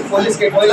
police के कोई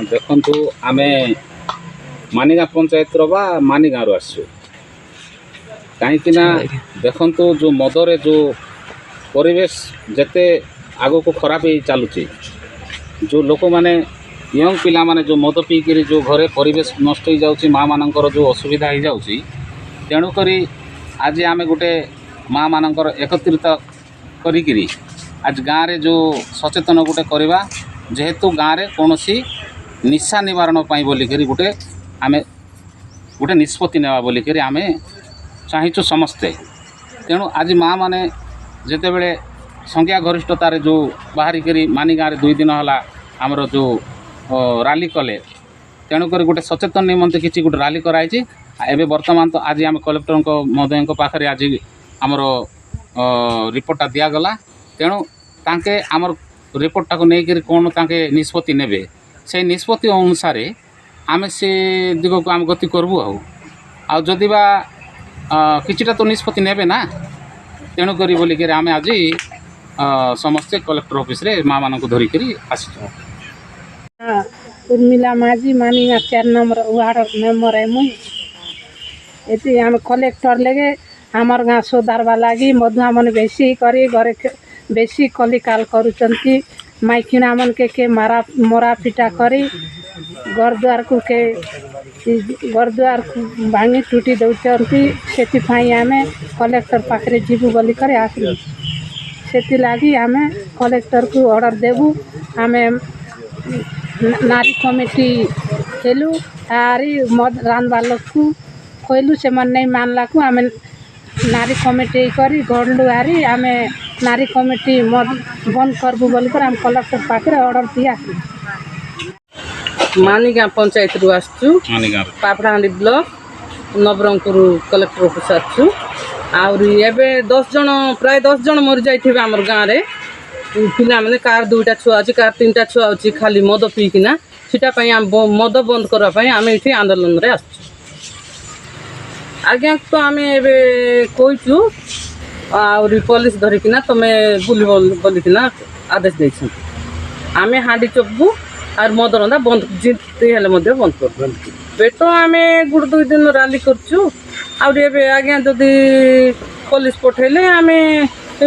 देखु आम मानिगाँ पंचायत बा मानिगाँ आसु कहीं देखु जो मदरे जो परिवेश जेते आग को खराब ही चलुची जो लोक मैंने यंग पिला माने जो मद पीकरी जो घरे परिवेश नष्ट हो जाऊँगी माँ मानकर जो असुविधा हो जाऊँगी तेणुक आज आम गोटे माँ मानकर एकत्रित करी आज गाँव रे जो सचेतन गोटे करवा जेहेतु गाँव रे कौन निशा निवारण बोलिक गोटे आम गोटे निष्पत्ति नेवा बोलिक आम चाहूँ समस्ते तेणु आज माँ माने जिते बड़े संख्या गरिष्ठतार जो बाहरिक मानी गाँव 2 दिन है आमर जो राली कले तेणुक गोटे सचेतन निमंते किसी गोटे राली कराई एवं बर्तमान तो आज आम कलेक्टर महोदय पाखे आज आमर रिपोर्टा दिगला तेणु तांके आमर रिपोर्टा को लेकर कौन तांके निष्पत्ति नेबे से निष्पत्ति अनुसार आम से दिग को आम गति करबू आदि बा किछिटा तो निष्पत्ति नेबे ना तेणुक बोलिक आम आज समस्ते कलेक्टर ऑफिस रे माँ मान धरिक आस उर्मिला माझी मानिगाँ 4 नंबर वार्ड मेम्बर है मुझे आम कलेक्टर लगे आमर गाँ सुधारवा लगी मधुआ मन बेसी करी घरे बेसी कलिकाल करुचंती माइकिना मन के मारा मरा पिटा करी घर द्वार को भांगी टूटी दौरान से आम कलेक्टर पाखे जीवु बोली कर आसलु से लगी आम कलेक्टर को ऑर्डर देबू आम नारी कमिटी हेलु आरी मद रांधवा लोग को कहलु से मन नहीं मानला को आम नारी कमिटी करी गढ़लु आरी आम नारी कमिटी मद बंद करबू बोलिकर आम कलेक्टर पाखे ऑर्डर दिया मानिगाँ पंचायत रु आसचु Papadahandi block Nabarangpur collector office आसचु आउरी एबे 10 जन प्राय 10 जन मर जाइथिबे हमर गाँव रे पिला माने कार 2टा छुआ अछि कार 3टा छुआ अछि खाली मद पीकिना सेटा पई हम मद बंद करबा पई हम एठी आंदोलन रे आसचु आज्ञा तो आम एबे कहचु आउरी पुलिस धरिकिना तमे बुली बोलिकिना आदेश देछन आमे हांडी चोबू और मद रंधा बंद जिते हेले मध्य बंद कर बेटो आम 1-2 दिन राली करचु आउरी एबे आज्ञा जदि पुलिस पठेले आम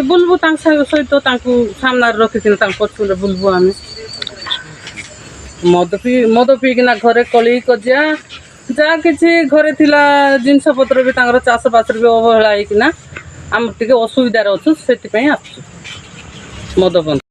बुलबू सहित सामने रखिकिना पछुले बुलबू आम मद पीकिना घरे कली कजिया जहाँ किसी घरे थिला जिनस पत्र भी चाष बास भी अवहेला होना आम टे असुविधार अच्छु से मद बंद